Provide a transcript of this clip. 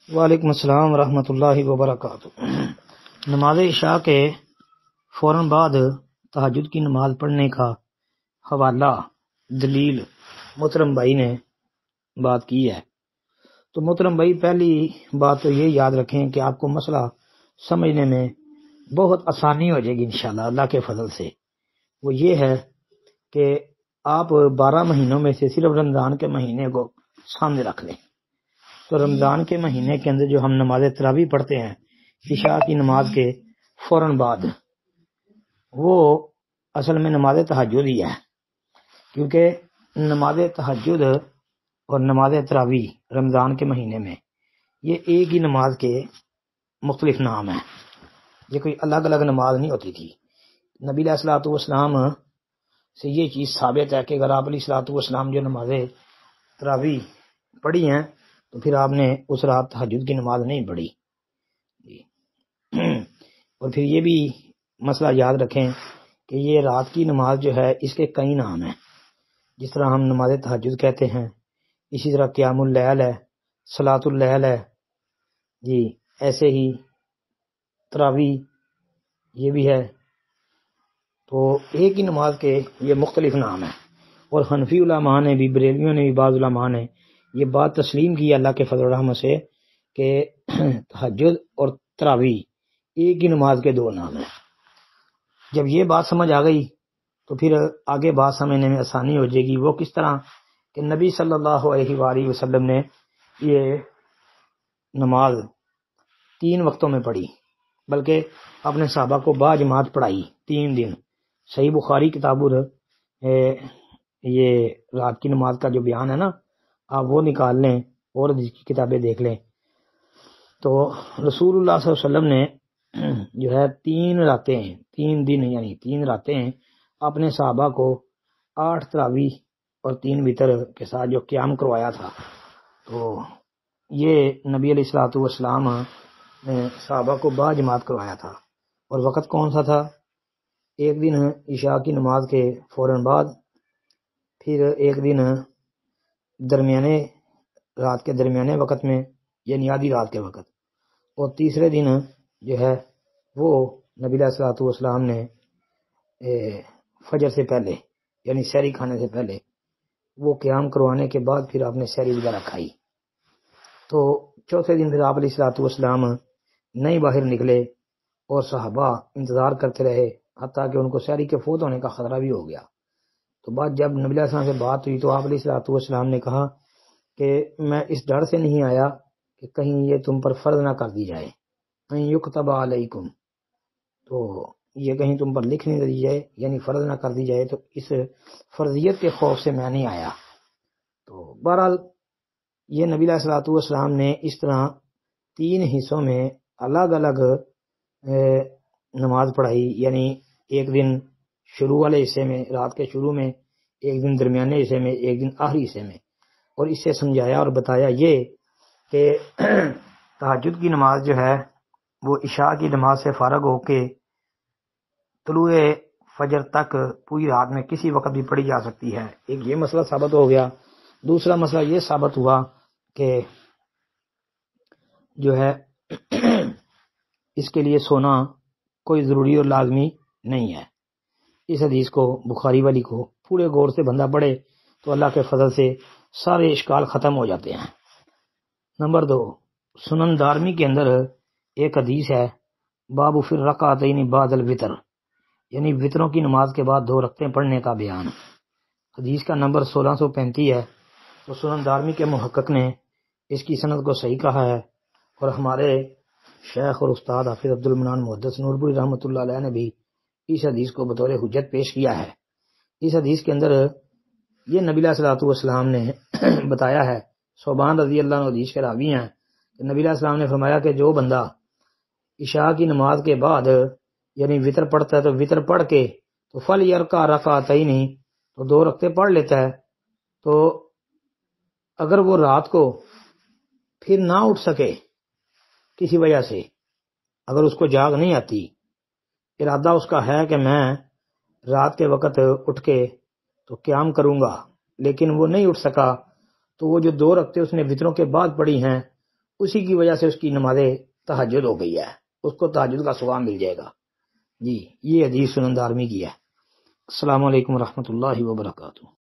وعلیکم السلام ورحمۃ اللہ وبرکاتہ۔ نماز عشاء کے فوراً بعد تہجد کی نماز پڑھنے کا حوالہ دلیل محترم بھائی نے بات کی ہے۔ تو محترم بھائی، پہلی بات تو یہ یاد رکھیں کہ آپ کو مسئلہ سمجھنے میں بہت آسانی ہو جائے گی انشاءاللہ اللہ کے فضل سے۔ وہ یہ ہے کہ آپ 12 مہینوں میں سے صرف رمضان کے مہینے کو سامنے رکھ لیں۔ تو رمضان کے مہینے کے اندر جو ہم نماز تراویح پڑھتے ہیں عشاء کی نماز کے فوراً بعد، وہ اصل میں نماز تہجد ہی ہے، کیونکہ نماز تہجد اور نماز تراویح رمضان کے مہینے میں یہ ایک ہی نماز کے مختلف نام ہیں۔ یہ کوئی الگ الگ نماز نہیں ہوتی تھی۔ نبی علیہ الصلوۃ والسلام سے یہ چیز ثابت ہے کہ اگر آپ علیہ الصلوۃ والسلام جو نماز تراویح پڑھی ہیں تو پھر آپ نے اس رات تہجد کی نماز نہیں پڑھی۔ اور پھر یہ بھی مسئلہ یاد رکھیں کہ یہ رات کی نماز جو ہے اس کے کئی نام ہیں۔ جس طرح ہم نماز تہجد کہتے ہیں، اسی طرح قیام اللیل ہے، صلاۃ اللیل ہے، ایسے ہی تراویح یہ بھی ہے۔ تو ایک ہی نماز کے یہ مختلف نام ہیں، اور حنفی علماء نے بھی، بریلویوں نے بھی، بعض علماء نے یہ بات تسلیم کی اللہ کے فضل و رحمت سے کہ تہجد اور تراویح ایک ہی نماز کے دو نام ہیں۔ جب یہ بات سمجھ آ گئی تو پھر آگے بات سمجھنے میں آسانی ہو جائے گی۔ وہ کس طرح کہ نبی صلی اللہ علیہ وآلہ وسلم نے یہ نماز 3 وقتوں میں پڑھی، بلکہ اپنے صحابہ کو باجماعت پڑھائی 3 دن۔ صحیح بخاری کتاب یہ رات کی نماز کا جو بیان ہے نا، آپ وہ نکال لیں اور کتابیں دیکھ لیں۔ تو رسول اللہ صلی اللہ علیہ وسلم نے جو ہے 3 راتیں، 3 دن یعنی 3 راتیں اپنے صحابہ کو 8 تراویح اور 3 وتر کے ساتھ جو قیام کروایا تھا، تو یہ نبی علیہ الصلوۃ والسلام نے صحابہ کو باجماعت کروایا تھا۔ اور وقت کون سا تھا؟ ایک دن عشاء کی نماز کے فوراً بعد، پھر ایک دن درمیانے رات کے درمیانے وقت میں یعنی آدھی رات کے وقت، اور تیسرے دن جو ہے وہ نبی علیہ الصلوۃ والسلام نے فجر سے پہلے یعنی سحری کھانے سے پہلے وہ قیام کروانے کے بعد پھر آپ نے سحری وغیرہ کھائی۔ تو چوتھے دن پھر آپ علیہ الصلوۃ والسلام نہیں باہر نکلے اور صحابہ انتظار کرتے رہے، حتیٰ کہ ان کو سحری کے فوت ہونے کا خطرہ بھی ہو گیا۔ تو بعد جب نبی علیہ السلام سے بات ہوئی تو آپ علیہ الصلوۃ والسلام نے کہا کہ میں اس ڈر سے نہیں آیا کہ کہیں یہ تم پر فرض نہ کر دی جائے، کہیں یکتب علیکم، تو یہ کہیں تم پر لکھ نہیں دی جائے یعنی فرض نہ کر دی جائے، تو اس فرضیت کے خوف سے میں نہیں آیا۔ تو بہرحال یہ نبی علیہ الصلوۃ والسلام نے اس طرح 3 حصوں میں الگ الگ نماز پڑھائی، یعنی ایک دن شروع والے حصے میں، رات کے شروع میں، ایک دن درمیانے حصے میں، ایک دن آخری حصے میں۔ اور اس سے سمجھایا اور بتایا یہ کہ تہجد کی نماز جو ہے وہ عشاء کی نماز سے فارغ ہو کے طلوع فجر تک پوری رات میں کسی وقت بھی پڑھی جا سکتی ہے۔ ایک یہ مسئلہ ثابت ہو گیا۔ دوسرا مسئلہ یہ ثابت ہوا کہ جو ہے اس کے لیے سونا کوئی ضروری اور لازمی نہیں ہے۔ اس حدیث کو، بخاری والی کو پورے غور سے بندہ پڑھے تو اللہ کے فضل سے سارے اشکال ختم ہو جاتے ہیں۔ نمبر 2، سنن دارمی کے اندر ایک حدیث ہے، باب فی الرکعتین بعد الوتر، یعنی وطروں کی نماز کے بعد 2 رکعتیں پڑھنے کا بیان۔ حدیث کا نمبر 1635 ہے۔ تو سنن دارمی کے محقق نے اس کی سند کو صحیح کہا ہے، اور ہمارے شیخ اور استاد حافظ عبد المنان محدث نورپوری رحمۃ اللہ علیہ نے بھی اس حدیث کو بطور حجت پیش کیا ہے۔ اس حدیث کے اندر یہ نبی علیہ الصلوۃ والسلام نے بتایا ہے، صوبان رضی اللہ عنہ حدیث کے راوی ہیں، کہ نبی علیہ السلام نے فرمایا کہ جو بندہ عشاء کی نماز کے بعد یعنی وتر پڑھتا ہے تو وتر پڑھ کے تو فلیرکع رکعتین، تو 2 رکعتیں پڑھ لیتا ہے، تو اگر وہ رات کو پھر نہ اٹھ سکے کسی وجہ سے، اگر اس کو جاگ نہیں آتی، ارادہ اس کا ہے کہ میں رات کے وقت اٹھ کے تو قیام کروں گا، لیکن وہ نہیں اٹھ سکا، تو وہ جو 2 رکعتیں اس نے وتروں کے بعد پڑھی ہیں اسی کی وجہ سے اس کی نماز تہجد ہو گئی ہے، اس کو تہجد کا ثواب مل جائے گا۔ جی یہ حدیث سنن دارمی کی ہے۔ السلام علیکم ورحمۃ اللہ وبرکاتہ۔